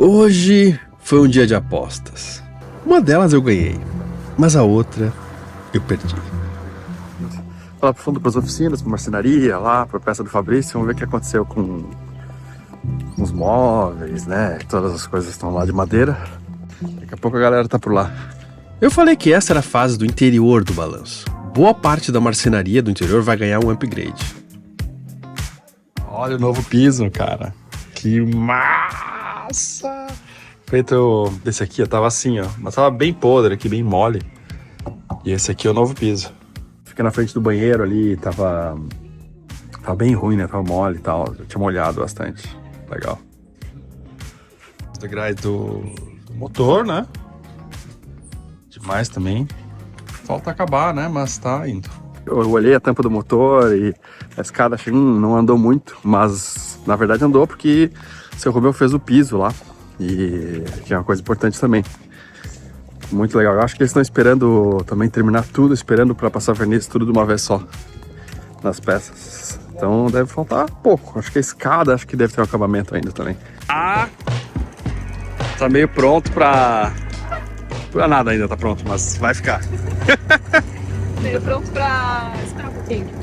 Hoje foi um dia de apostas. Uma delas eu ganhei, mas a outra eu perdi. Lá pro fundo, para as oficinas, para marcenaria, lá para a peça do Fabrício, vamos ver o que aconteceu com os móveis, né? Todas as coisas estão lá de madeira. Daqui a pouco a galera tá por lá. Eu falei que essa era a fase do interior do balanço. Boa parte da marcenaria do interior vai ganhar um upgrade. Olha o novo piso, cara. Que massa! Feito desse aqui, ó, tava assim, ó. Mas tava bem podre aqui, bem mole. E esse aqui é o novo piso. Fica na frente do banheiro ali, tava bem ruim, né? Tava mole e tal. Eu tinha molhado bastante. Legal. Os degraus do motor, né? Demais também. Falta acabar, né? Mas tá indo. Eu olhei a tampa do motor e a escada, achei não andou muito, mas na verdade andou porque o seu Romeu fez o piso lá. E que é uma coisa importante também. Muito legal. Eu acho que eles estão esperando também terminar tudo, esperando para passar verniz tudo de uma vez só nas peças. Então deve faltar pouco. Acho que a escada deve ter um acabamento ainda também. Tá meio pronto pra nada ainda, tá pronto, mas vai ficar. Meio pronto pra esperar um pouquinho.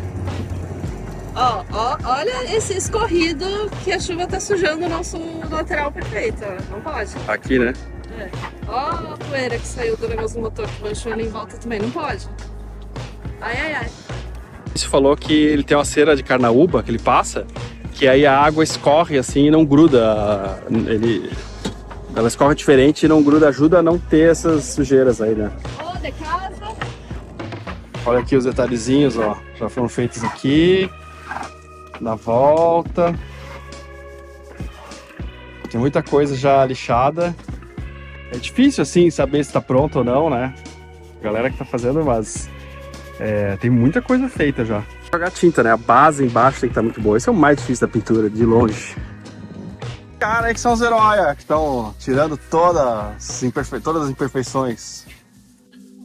Olha esse escorrido que a chuva tá sujando o nosso lateral perfeito. Não pode. Aqui, né? É. Ó a poeira que saiu do negócio do motor, que manchou ali em volta também. Não pode. Ai. Você falou que ele tem uma cera de carnaúba que ele passa, que aí a água escorre assim e não gruda. Ela escorre diferente e não gruda, ajuda a não ter essas sujeiras aí, né? Ó, de casa. Olha aqui os detalhezinhos, ó. Já foram feitos aqui. Na volta. Tem muita coisa já lixada. É difícil assim saber se tá pronto ou não, né? A galera que tá fazendo, mas tem muita coisa feita já. Jogar tinta, né? A base embaixo tem que estar muito boa. Esse é o mais difícil da pintura, de longe. Cara, aí que são os heróis que estão tirando todas as imperfeições.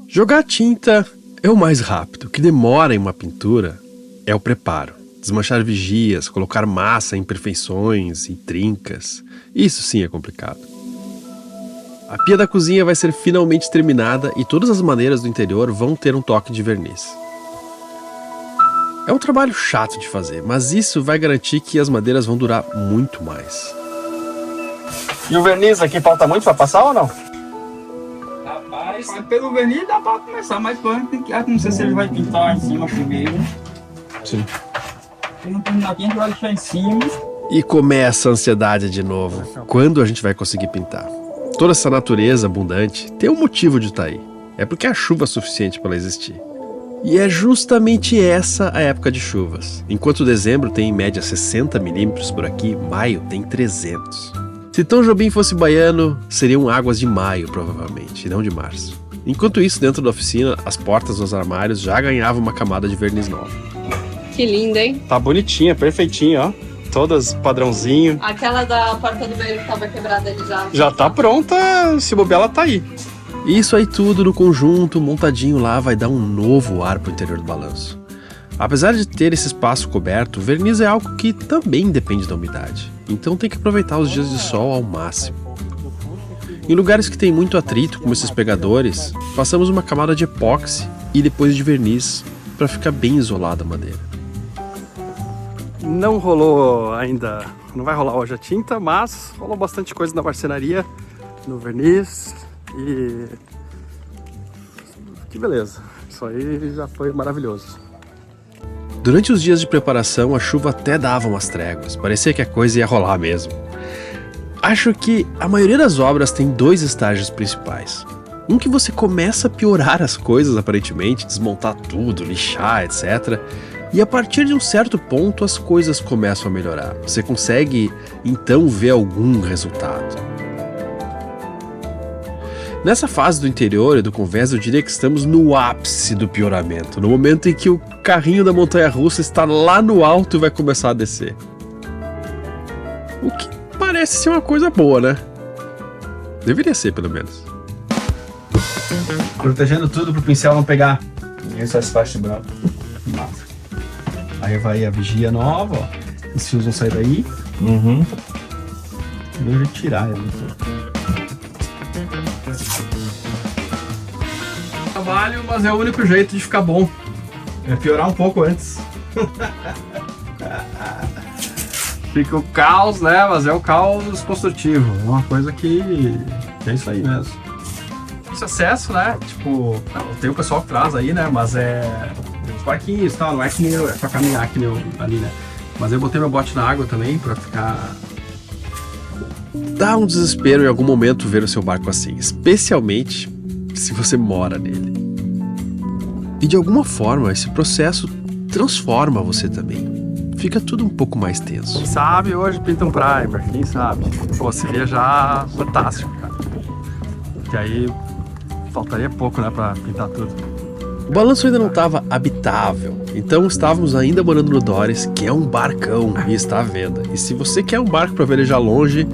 Jogar tinta é o mais rápido. O que demora em uma pintura é o preparo. Desmanchar vigias, colocar massa em imperfeições e trincas. Isso sim é complicado. A pia da cozinha vai ser finalmente terminada e todas as madeiras do interior vão ter um toque de verniz. É um trabalho chato de fazer, mas isso vai garantir que as madeiras vão durar muito mais. E o verniz aqui falta muito para passar ou não? Rapaz, pelo verniz dá para começar, mas não sei se ele vai pintar em cima primeiro. Sim. Se não terminar aqui, a gente vai deixar em cima. E começa a ansiedade de novo. Quando a gente vai conseguir pintar? Toda essa natureza abundante tem um motivo de estar aí. É porque há chuva suficiente para ela existir. E é justamente essa a época de chuvas. Enquanto dezembro tem em média 60 milímetros por aqui, maio tem 300. Se Tom Jobim fosse baiano, seriam águas de maio, provavelmente, e não de março. Enquanto isso, dentro da oficina, as portas dos armários já ganhavam uma camada de verniz nova. Que linda, hein? Tá bonitinha, perfeitinha, ó. Todas padrãozinho. Aquela da porta do banheiro que tava quebrada ali já. Já tá pronta, se bobear ela tá aí. Isso aí tudo no conjunto, montadinho lá, vai dar um novo ar pro interior do balanço. Apesar de ter esse espaço coberto, o verniz é algo que também depende da umidade. Então tem que aproveitar os dias de sol ao máximo. Em lugares que tem muito atrito, como esses pegadores, passamos uma camada de epóxi e depois de verniz, para ficar bem isolada a madeira. Não rolou ainda, não vai rolar hoje a tinta, mas rolou bastante coisa na marcenaria, no verniz e... que beleza, isso aí já foi maravilhoso. Durante os dias de preparação, a chuva até dava umas tréguas, parecia que a coisa ia rolar mesmo. Acho que a maioria das obras tem 2 estágios principais. Um que você começa a piorar as coisas aparentemente, desmontar tudo, lixar, etc. E a partir de um certo ponto as coisas começam a melhorar. Você consegue então ver algum resultado. Nessa fase do interior e do convés, eu diria que estamos no ápice do pioramento, no momento em que o carrinho da montanha-russa está lá no alto e vai começar a descer. O que parece ser uma coisa boa, né? Deveria ser, pelo menos. Protegendo tudo pro pincel não pegar essas faixas brancas. Massa. Aí vai a vigia nova, ó. Esses fios vão sair daí. Não ia tirar ela. Trabalho, mas é o único jeito de ficar bom. É piorar um pouco antes. Fica o caos, né? Mas é o caos construtivo. É uma coisa que é isso aí mesmo. Esse acesso, né? Tipo, tem o pessoal que traz aí, né? Mas tem os barquinhos e tal, não é que nem é pra caminhar que nem ali, né? Mas eu botei meu bote na água também pra ficar. Dá um desespero em algum momento ver o seu barco assim, especialmente se você mora nele. E de alguma forma esse processo transforma você também. Fica tudo um pouco mais tenso. Quem sabe hoje pinta um primer, quem sabe? Pô, seria já fantástico, cara. Que aí faltaria pouco, né, pra pintar tudo. O balanço ainda não estava habitável, então estávamos ainda morando no Doris, que é um barcão e está à venda. E se você quer um barco para velejar longe,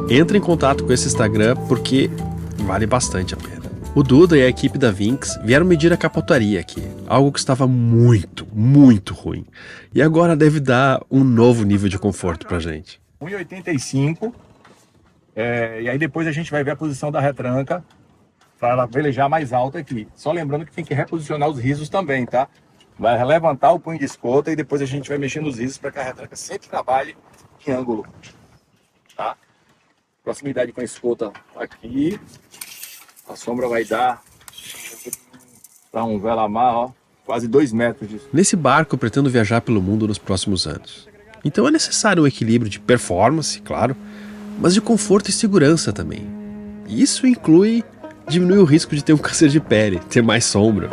entre em contato com esse Instagram porque vale bastante a pena. O Duda e a equipe da Vinx vieram medir a capotaria aqui, algo que estava muito, muito ruim. E agora deve dar um novo nível de conforto pra gente. 1,85 e aí depois a gente vai ver a posição da retranca para ela velejar mais alta aqui. Só lembrando que tem que reposicionar os risos também, tá? Vai levantar o punho de escota e depois a gente vai mexer nos risos para que a retranca sempre trabalhe em ângulo, tá? Proximidade com a escota aqui. A sombra vai dar para um vela-mar, ó, quase 2 metros disso. Nesse barco eu pretendo viajar pelo mundo nos próximos anos. Então é necessário um equilíbrio de performance, claro, mas de conforto e segurança também. E isso inclui diminuir o risco de ter um câncer de pele, ter mais sombra.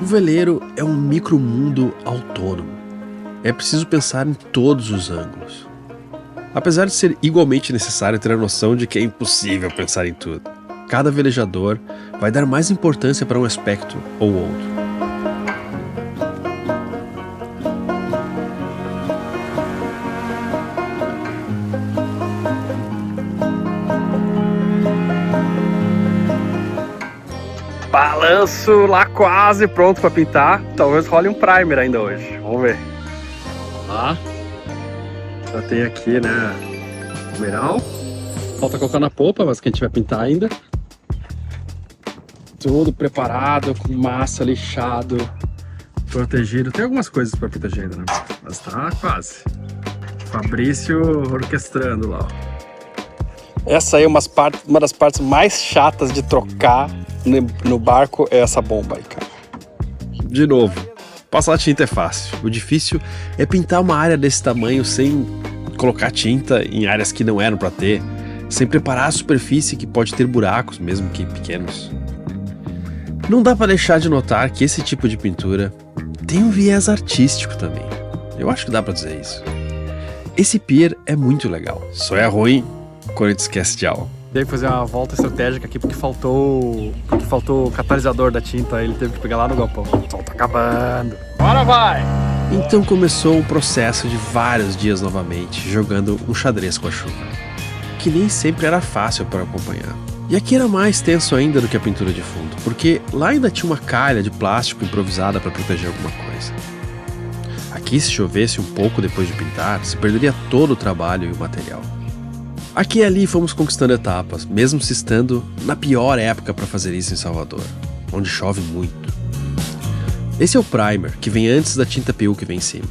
O veleiro é um micromundo autônomo. É preciso pensar em todos os ângulos. Apesar de ser igualmente necessário ter a noção de que é impossível pensar em tudo, cada velejador vai dar mais importância para um aspecto ou outro. Balanço lá quase pronto para pintar. Talvez role um primer ainda hoje. Vamos ver. Lá. Já tem aqui, né, o miral. Falta colocar na polpa, mas que a gente vai pintar ainda. Tudo preparado, com massa, lixado, protegido. Tem algumas coisas para proteger ainda, né? Mas tá quase. Fabrício orquestrando lá, ó. Essa aí é uma das partes mais chatas de trocar no barco, é essa bomba aí, cara. De novo, passar tinta é fácil. O difícil é pintar uma área desse tamanho sem colocar tinta em áreas que não eram para ter, sem preparar a superfície que pode ter buracos, mesmo que pequenos. Não dá para deixar de notar que esse tipo de pintura tem um viés artístico também. Eu acho que dá para dizer isso. Esse pier é muito legal, só é ruim quando a gente esquece de algo. Teve que fazer uma volta estratégica aqui porque faltou o catalisador da tinta, ele teve que pegar lá no galpão. O sol tá acabando. Bora, vai! Então começou um processo de vários dias novamente, jogando um xadrez com a chuva, que nem sempre era fácil para acompanhar. E aqui era mais tenso ainda do que a pintura de fundo, porque lá ainda tinha uma calha de plástico improvisada para proteger alguma coisa. Aqui, se chovesse um pouco depois de pintar, se perderia todo o trabalho e o material. Aqui e ali fomos conquistando etapas, mesmo se estando na pior época para fazer isso em Salvador, onde chove muito. Esse é o primer, que vem antes da tinta PU que vem em cima.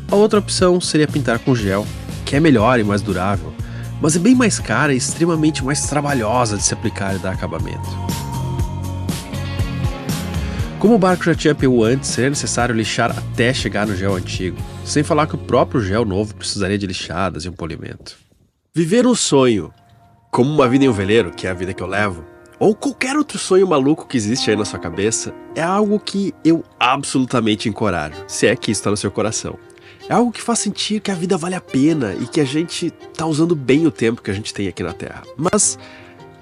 A outra opção seria pintar com gel, que é melhor e mais durável, mas é bem mais cara e extremamente mais trabalhosa de se aplicar e dar acabamento. Como o barco já tinha PU antes, seria necessário lixar até chegar no gel antigo, sem falar que o próprio gel novo precisaria de lixadas e um polimento. Viver um sonho, como uma vida em um veleiro, que é a vida que eu levo, ou qualquer outro sonho maluco que existe aí na sua cabeça, é algo que eu absolutamente encorajo, se é que isso está no seu coração. É algo que faz sentir que a vida vale a pena e que a gente tá usando bem o tempo que a gente tem aqui na Terra. Mas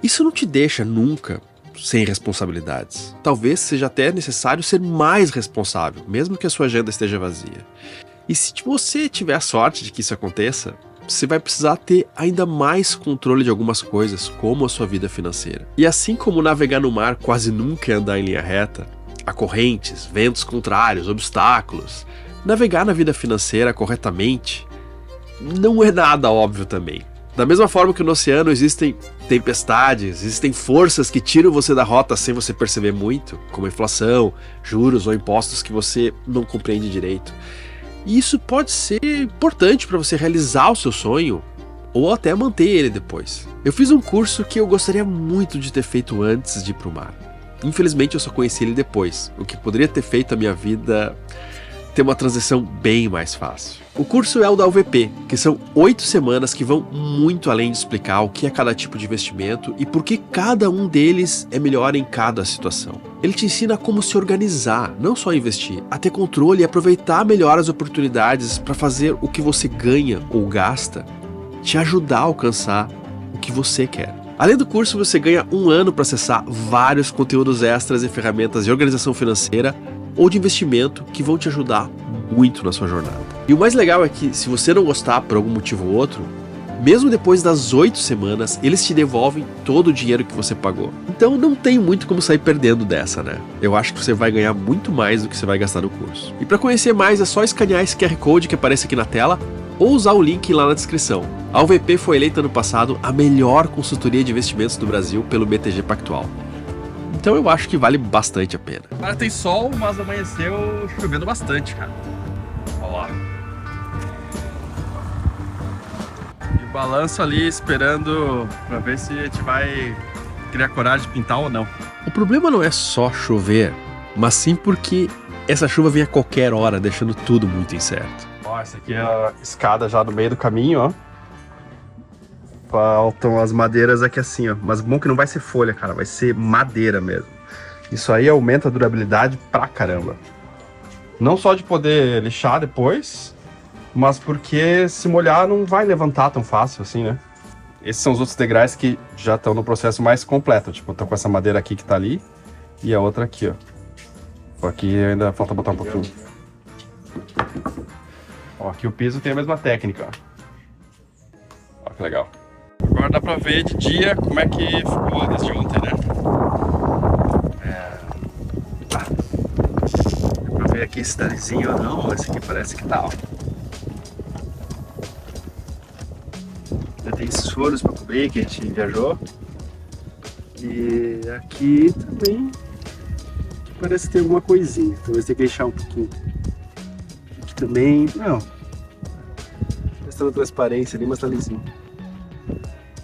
isso não te deixa nunca sem responsabilidades. Talvez seja até necessário ser mais responsável, mesmo que a sua agenda esteja vazia. E se você tiver a sorte de que isso aconteça, você vai precisar ter ainda mais controle de algumas coisas, como a sua vida financeira. E assim como navegar no mar quase nunca é andar em linha reta, há correntes, ventos contrários, obstáculos, navegar na vida financeira corretamente não é nada óbvio também. Da mesma forma que no oceano existem tempestades, existem forças que tiram você da rota sem você perceber muito, como inflação, juros ou impostos que você não compreende direito. E isso pode ser importante para você realizar o seu sonho ou até manter ele depois. Eu fiz um curso que eu gostaria muito de ter feito antes de ir para o mar. Infelizmente eu só conheci ele depois, o que poderia ter feito a minha vida ter uma transição bem mais fácil. O curso é o da UVP, que são 8 semanas que vão muito além de explicar o que é cada tipo de investimento e por que cada um deles é melhor em cada situação. Ele te ensina como se organizar, não só investir, a ter controle e aproveitar melhor as oportunidades para fazer o que você ganha ou gasta, te ajudar a alcançar o que você quer. Além do curso, você ganha 1 ano para acessar vários conteúdos extras e ferramentas de organização financeira ou de investimento que vão te ajudar muito na sua jornada. E o mais legal é que, se você não gostar por algum motivo ou outro, mesmo depois das 8 semanas, eles te devolvem todo o dinheiro que você pagou. Então não tem muito como sair perdendo dessa, né? Eu acho que você vai ganhar muito mais do que você vai gastar no curso. E para conhecer mais, é só escanear esse QR Code que aparece aqui na tela ou usar o link lá na descrição. A UVP foi eleita ano passado a melhor consultoria de investimentos do Brasil pelo BTG Pactual. Então eu acho que vale bastante a pena. Agora tem sol, mas amanheceu chovendo bastante, cara. Olha lá. E o balanço ali esperando pra ver se a gente vai criar coragem de pintar ou não. O problema não é só chover, mas sim porque essa chuva vem a qualquer hora, deixando tudo muito incerto. Ó, essa aqui é a escada já no meio do caminho, ó. Faltam as madeiras aqui assim, ó. Mas bom que não vai ser folha, cara. Vai ser madeira mesmo. Isso aí aumenta a durabilidade pra caramba. Não só de poder lixar depois, mas porque se molhar não vai levantar tão fácil assim, né? Esses são os outros degraus que já estão no processo mais completo. Tipo, tô com essa madeira aqui que tá ali e a outra aqui, ó. Aqui ainda falta botar um pouquinho. Ó, aqui o piso tem a mesma técnica, ó. Ó que legal. Agora dá pra ver de dia como é que ficou desde ontem, né? Dá pra ver aqui se tá lisinho ou não. Esse aqui parece que tá, ó. Já tem esses furos pra cobrir que a gente viajou. E aqui também parece ter alguma coisinha. Talvez tenha que deixar um pouquinho. Aqui também, não. Restando transparência ali, mas tá lisinho.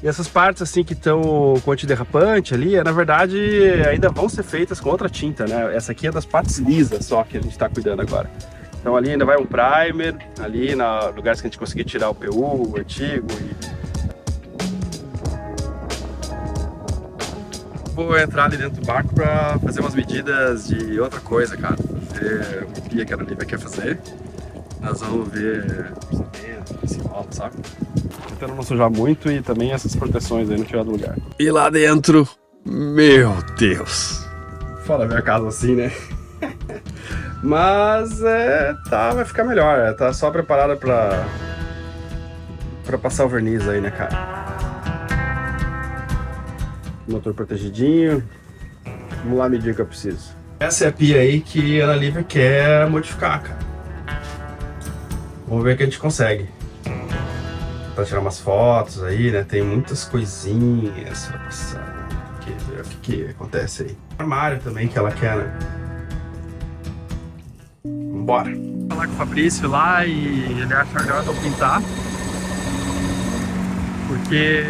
E essas partes assim que estão com antiderrapante ali, na verdade ainda vão ser feitas com outra tinta, né? Essa aqui é das partes lisas só que a gente está cuidando agora. Então ali ainda vai um primer, ali na lugares que a gente conseguir tirar o PU, o antigo. Vou entrar ali dentro do barco para fazer umas medidas de outra coisa, cara. Ver o que a Ana quer fazer. Nós vamos ver esse rolo, sabe? Tentando não sujar muito e também essas proteções aí não tirar do lugar. E lá dentro, meu Deus. Fala ver a casa assim, né? Mas vai ficar melhor. Tá só preparada pra passar o verniz aí, né, cara? Motor protegidinho. Vamos lá medir o que eu preciso. Essa é a pia aí que a Ana Lívia quer modificar, cara. Vamos ver o que a gente consegue. Pra tirar umas fotos aí, né? Tem muitas coisinhas pra passar. Ver o que acontece aí. Armário também que ela quer, né? Vambora. Vou falar com o Fabrício lá e ele acha melhor eu pintar. Porque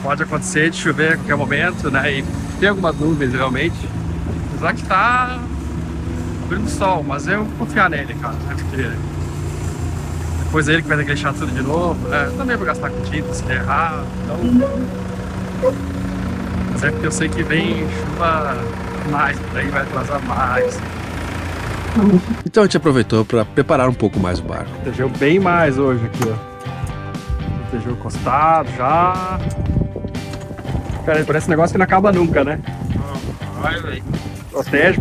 pode acontecer de chover a qualquer momento, né? E tem algumas nuvens realmente. Apesar que tá abrindo sol, mas eu vou confiar nele, cara, né? Porque depois é ele que vai ter que deixar tudo de novo, né? Eu também vou gastar com tinta se der errado, então... Mas é porque eu sei que vem chuva mais, daí vai atrasar mais. Então a gente aproveitou para preparar um pouco mais o barco. Protegeu bem mais hoje aqui, ó. Protegeu o costado já. Cara, parece um negócio que não acaba nunca, né? Vai, velho. Protege.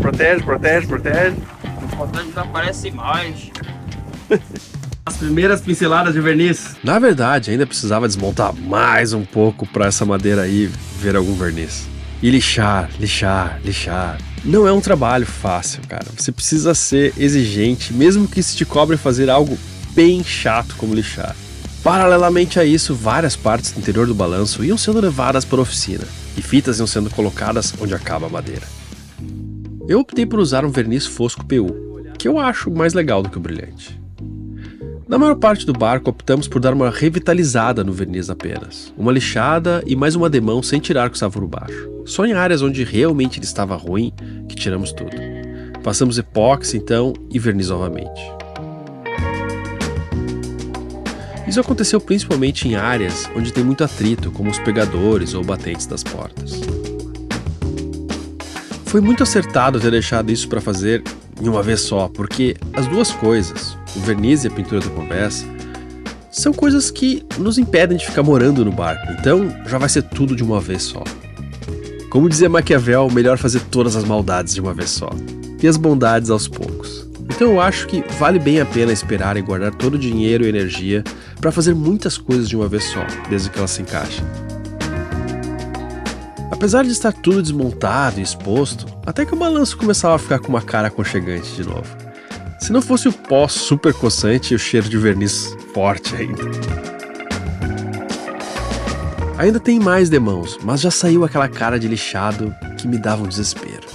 Pode desaparece mais. As primeiras pinceladas de verniz. Na verdade, ainda precisava desmontar mais um pouco para essa madeira aí ver algum verniz. E lixar. Não é um trabalho fácil, cara. Você precisa ser exigente, mesmo que isso te cobre fazer algo bem chato como lixar. Paralelamente a isso, várias partes do interior do balanço iam sendo levadas para a oficina, e fitas iam sendo colocadas onde acaba a madeira. Eu optei por usar um verniz fosco PU, que eu acho mais legal do que o brilhante. Na maior parte do barco, optamos por dar uma revitalizada no verniz apenas. Uma lixada e mais uma demão sem tirar o que estava por baixo. Só em áreas onde realmente ele estava ruim, que tiramos tudo. Passamos epóxi, então, e verniz novamente. Isso aconteceu principalmente em áreas onde tem muito atrito, como os pegadores ou batentes das portas. Foi muito acertado ter deixado isso para fazer em uma vez só, porque as duas coisas, o verniz e a pintura da conversa, são coisas que nos impedem de ficar morando no barco, então já vai ser tudo de uma vez só. Como dizia Maquiavel, melhor fazer todas as maldades de uma vez só, e as bondades aos poucos. Então eu acho que vale bem a pena esperar e guardar todo o dinheiro e energia para fazer muitas coisas de uma vez só, desde que elas se encaixem. Apesar de estar tudo desmontado e exposto, até que o balanço começava a ficar com uma cara aconchegante de novo. Se não fosse o pó super coçante e o cheiro de verniz forte ainda. Ainda tem mais demãos, mas já saiu aquela cara de lixado que me dava um desespero.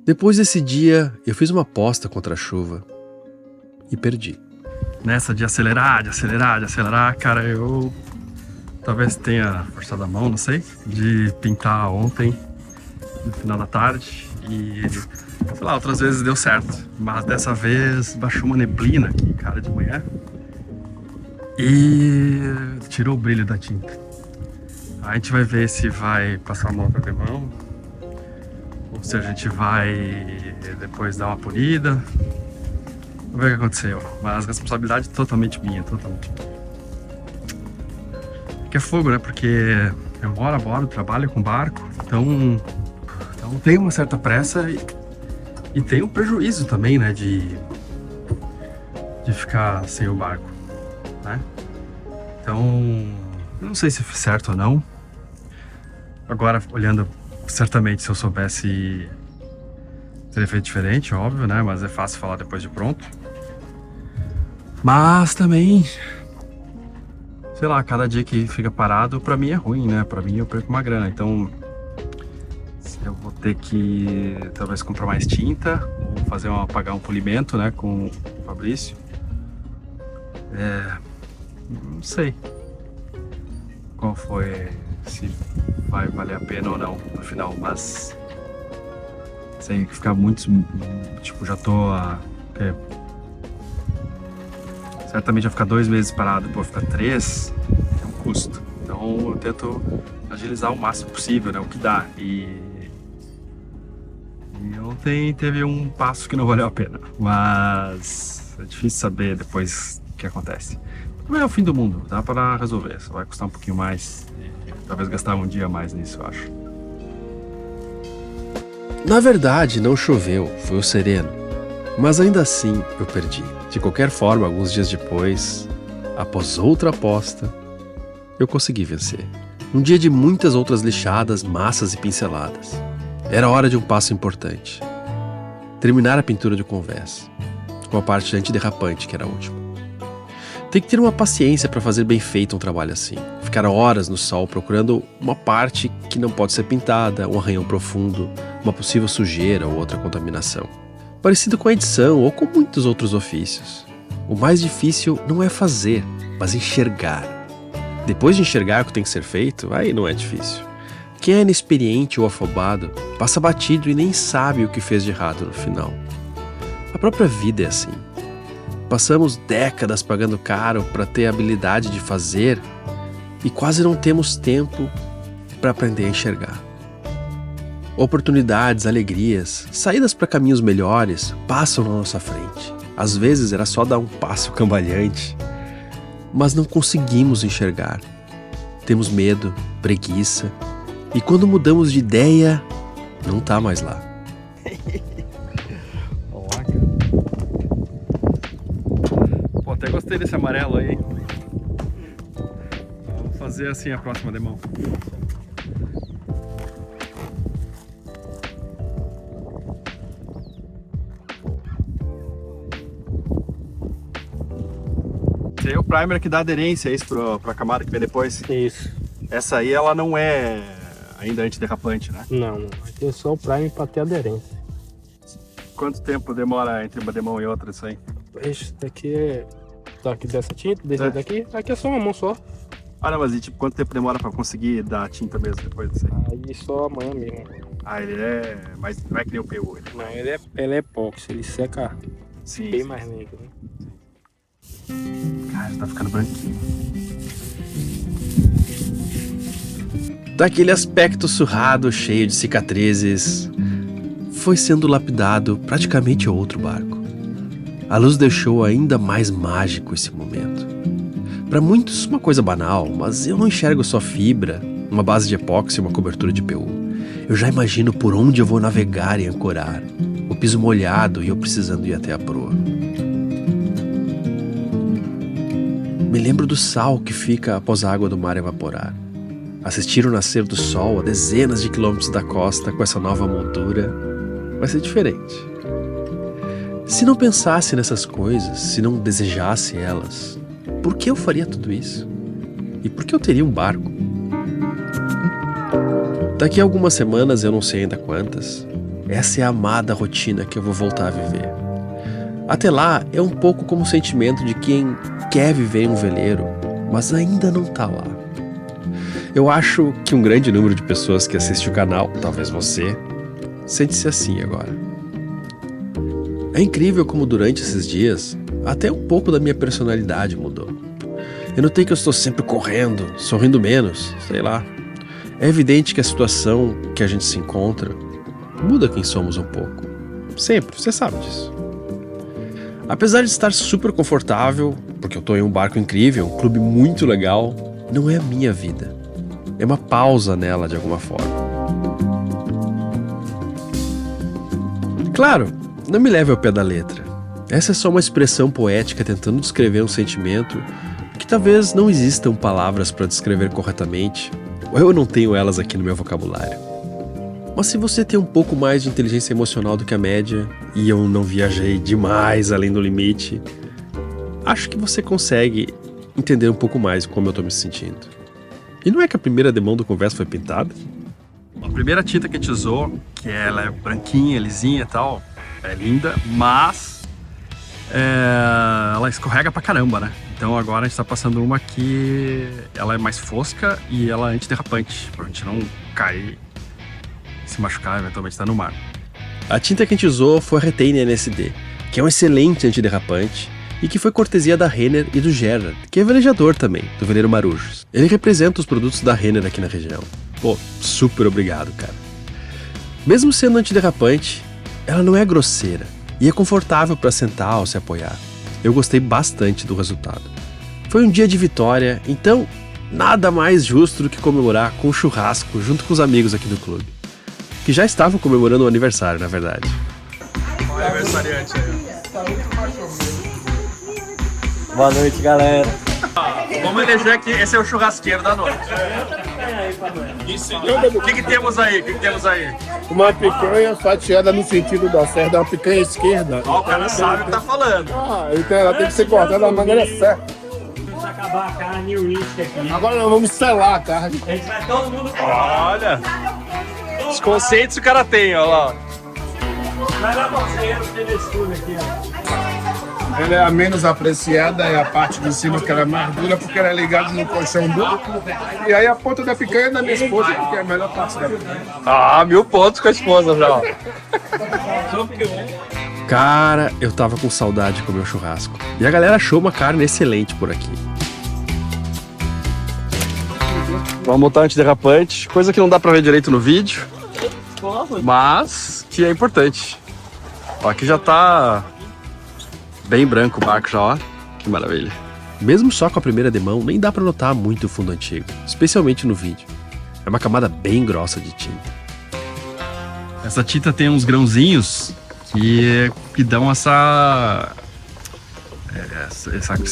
Depois desse dia, eu fiz uma aposta contra a chuva e perdi. Nessa de acelerar, cara, eu talvez tenha forçado a mão, não sei, de pintar ontem, no final da tarde, e sei lá, outras vezes deu certo, mas dessa vez baixou uma neblina aqui, cara, de manhã, e tirou o brilho da tinta. A gente vai ver se vai passar a mão pra demão, ou se a gente vai depois dar uma polida. Vamos ver o que aconteceu, mas a responsabilidade é totalmente minha, totalmente. Que é fogo, né? Porque eu moro a bordo, trabalho com barco, então tem uma certa pressa e tem um prejuízo também, né? De ficar sem o barco, né? Então, não sei se foi certo ou não. Agora, olhando, certamente se eu soubesse, teria feito diferente, óbvio, né? Mas é fácil falar depois de pronto. Mas também, sei lá, cada dia que fica parado, pra mim é ruim, né? Pra mim eu perco uma grana, então eu vou ter que talvez comprar mais tinta, ou pagar um polimento, né, com o Fabrício. Não sei qual foi, se vai valer a pena ou não no final, mas sem ficar muito, tipo, já tô certamente vai ficar 2 meses parado, vou ficar 3, é um custo. Então eu tento agilizar o máximo possível, né, o que dá. E ontem teve um passo que não valeu a pena, mas é difícil saber depois o que acontece. Não é o fim do mundo, dá para resolver, só vai custar um pouquinho mais e talvez gastar um dia a mais nisso, eu acho. Na verdade, não choveu, foi o sereno. Mas ainda assim, eu perdi. De qualquer forma, alguns dias depois, após outra aposta, eu consegui vencer. Um dia de muitas outras lixadas, massas e pinceladas. Era hora de um passo importante. Terminar a pintura de convés, com a parte antiderrapante, que era a última. Tem que ter uma paciência para fazer bem feito um trabalho assim. Ficar horas no sol procurando uma parte que não pode ser pintada, um arranhão profundo, uma possível sujeira ou outra contaminação. Parecido com a edição ou com muitos outros ofícios. O mais difícil não é fazer, mas enxergar. Depois de enxergar o que tem que ser feito, aí não é difícil. Quem é inexperiente ou afobado passa batido e nem sabe o que fez de errado no final. A própria vida é assim. Passamos décadas pagando caro para ter a habilidade de fazer e quase não temos tempo para aprender a enxergar. Oportunidades, alegrias, saídas para caminhos melhores passam na nossa frente. Às vezes era só dar um passo cambaleante, mas não conseguimos enxergar. Temos medo, preguiça, e quando mudamos de ideia, não tá mais lá. Olá, cara. Pô, até gostei desse amarelo aí. Vamos fazer assim a próxima demão. Tem o primer que dá aderência, é isso, pra camada que vem depois. Isso. Essa aí, ela não é ainda antiderrapante, né? Não, não. Aqui é só o primer para ter aderência. Quanto tempo demora entre uma demão e outra isso aí? Esse daqui é... Daqui dessa tinta, desse daqui. Aqui é só uma mão só. Ah, não, mas e tipo, quanto tempo demora pra conseguir dar tinta mesmo depois disso aí? Aí só amanhã mesmo. Ah, ele é... Mas não é que nem o PU, ele Não, ele é epóxi, ele seca sim, bem sim. mais lento, né? Cara, tá ficando branquinho. Daquele aspecto surrado, cheio de cicatrizes, foi sendo lapidado praticamente outro barco. A luz deixou ainda mais mágico esse momento. Para muitos, uma coisa banal, mas eu não enxergo só fibra, uma base de epóxi e uma cobertura de PU. Eu já imagino por onde eu vou navegar e ancorar, o piso molhado e eu precisando ir até a proa. Me lembro do sal que fica após a água do mar evaporar. Assistir o nascer do sol a dezenas de quilômetros da costa com essa nova montura vai ser diferente. Se não pensasse nessas coisas, se não desejasse elas, por que eu faria tudo isso? E por que eu teria um barco? Daqui a algumas semanas, eu não sei ainda quantas, essa é a amada rotina que eu vou voltar a viver. Até lá, é um pouco como o sentimento de quem quer viver em um veleiro, mas ainda não tá lá. Eu acho que um grande número de pessoas que assiste o canal, talvez você, sente-se assim agora. É incrível como durante esses dias, até um pouco da minha personalidade mudou. Eu notei que eu estou sempre correndo, sorrindo menos, sei lá. É evidente que a situação que a gente se encontra muda quem somos um pouco. Sempre, você sabe disso. Apesar de estar super confortável, porque eu estou em um barco incrível, um clube muito legal, não é a minha vida. É uma pausa nela de alguma forma. Claro, não me leve ao pé da letra. Essa é só uma expressão poética tentando descrever um sentimento que talvez não existam palavras para descrever corretamente, ou eu não tenho elas aqui no meu vocabulário. Mas se você tem um pouco mais de inteligência emocional do que a média, e eu não viajei demais além do limite, acho que você consegue entender um pouco mais como eu tô me sentindo. E não é que a primeira demão do Conversa foi pintada? A primeira tinta que a gente usou, que ela é branquinha, lisinha e tal, é linda, mas ela escorrega pra caramba, né? Então agora a gente tá passando uma que ela é mais fosca e ela é antiderrapante, pra gente não cair, se machucar, eventualmente estar no mar. A tinta que a gente usou foi a Retain NSD, que é um excelente antiderrapante e que foi cortesia da Renner e do Gerard, que é velejador também, do veleiro Marujos. Ele representa os produtos da Renner aqui na região. Pô, super obrigado, cara. Mesmo sendo antiderrapante, ela não é grosseira e é confortável para sentar ou se apoiar. Eu gostei bastante do resultado. Foi um dia de vitória, então nada mais justo do que comemorar com um churrasco junto com os amigos aqui do clube, que já estavam comemorando o aniversário, na verdade. Olha o aniversariante aí. Boa noite, galera. Vamos eleger aqui, esse é o churrasqueiro da noite. O que temos aí? Uma picanha fatiada no sentido da cerda, uma picanha esquerda. Ó, o cara sabe o que tá falando. Então ela tem que ser cortada da maneira certa. Vamos acabar a carne e o uísque aqui. Agora nós vamos selar a carne. A gente vai todo mundo. Olha, os conceitos o cara tem, ó lá. Vai lá, parceiro, tem estudo aqui, ó. Ela é a menos apreciada, é a parte de cima que ela é mais dura, porque ela é ligada no colchão duro. E aí a ponta da picanha é da minha esposa, que é a melhor parte da picanha. Ah, 1000 pontos com a esposa já. Cara, eu tava com saudade de comer o churrasco. E a galera achou uma carne excelente por aqui. Vamos botar antiderrapante, coisa que não dá pra ver direito no vídeo, mas que é importante. Ó, aqui já tá bem branco o barco já, ó. Que maravilha. Mesmo só com a primeira demão, nem dá pra notar muito o fundo antigo, especialmente no vídeo. É uma camada bem grossa de tinta. Essa tinta tem uns grãozinhos que dão essa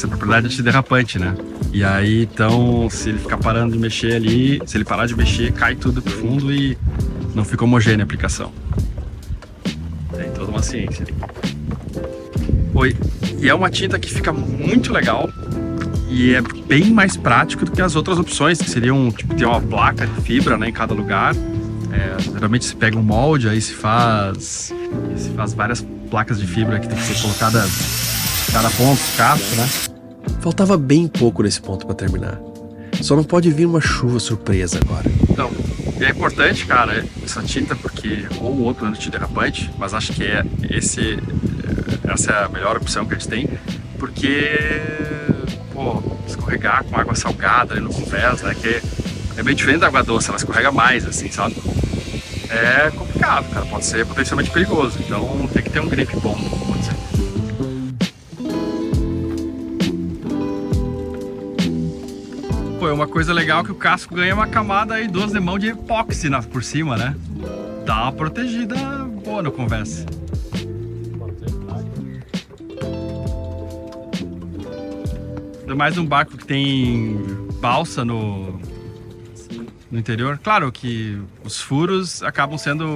propriedade antiderrapante, né? E aí, então, se ele ficar parando de mexer ali, se ele parar de mexer, cai tudo pro fundo e não fica homogênea a aplicação. Tem toda uma ciência ali. Oi. E é uma tinta que fica muito legal E é bem mais prático do que as outras opções, que seriam, tipo, ter uma placa de fibra, né, em cada lugar. Geralmente se pega um molde, aí se faz várias placas de fibra que tem que ser colocada em cada ponto, casco, né? Faltava bem pouco nesse ponto para terminar. Só não pode vir uma chuva surpresa agora. Então, é importante, cara, essa tinta, porque ou outro antiderrapante, mas acho que essa é a melhor opção que a gente tem, porque, pô, escorregar com água salgada ali no convés, né, que é bem diferente da água doce, ela escorrega mais, assim, sabe? É complicado, cara, pode ser potencialmente perigoso, então tem que ter um grip bom, pode ser. Pô, é uma coisa legal que o casco ganha uma camada aí, 2 de mão de epóxi por cima, né? Dá uma protegida boa no convés. Ainda mais um barco que tem balsa no interior. Claro que os furos acabam sendo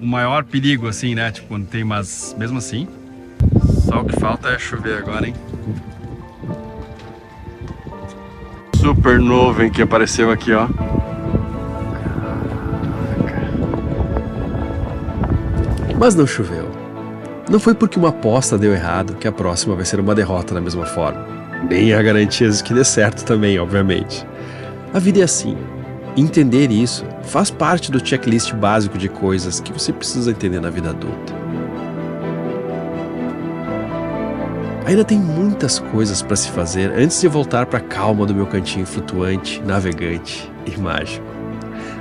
o maior perigo, assim, né? Tipo, quando tem, mas mesmo assim, só o que falta é chover agora, hein? Super nuvem que apareceu aqui, ó. Mas não choveu. Não foi porque uma aposta deu errado que a próxima vai ser uma derrota da mesma forma. Nem há garantias de que dê certo também, obviamente. A vida é assim. Entender isso faz parte do checklist básico de coisas que você precisa entender na vida adulta. Ainda tem muitas coisas para se fazer antes de voltar para a calma do meu cantinho flutuante, navegante e mágico.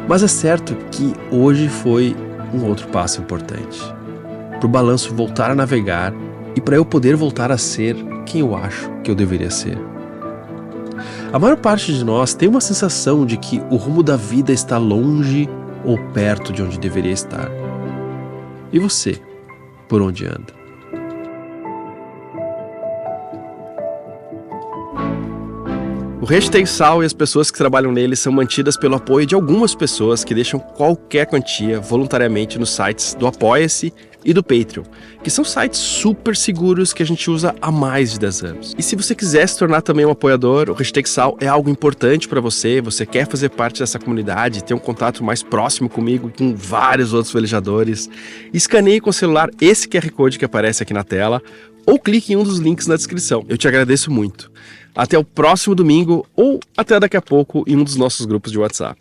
Mas é certo que hoje foi um outro passo importante. Para o balanço voltar a navegar e para eu poder voltar a ser quem eu acho que eu deveria ser. A maior parte de nós tem uma sensação de que o rumo da vida está longe ou perto de onde deveria estar. E você, por onde anda? O Hashtag Sal e as pessoas que trabalham nele são mantidas pelo apoio de algumas pessoas que deixam qualquer quantia voluntariamente nos sites do Apoia-se e do Patreon, que são sites super seguros que a gente usa há mais de 10 anos. E se você quiser se tornar também um apoiador, o Hashtag Sal é algo importante para você quer fazer parte dessa comunidade, ter um contato mais próximo comigo e com vários outros velejadores, escaneie com o celular esse QR Code que aparece aqui na tela, ou clique em um dos links na descrição. Eu te agradeço muito. Até o próximo domingo ou até daqui a pouco em um dos nossos grupos de WhatsApp.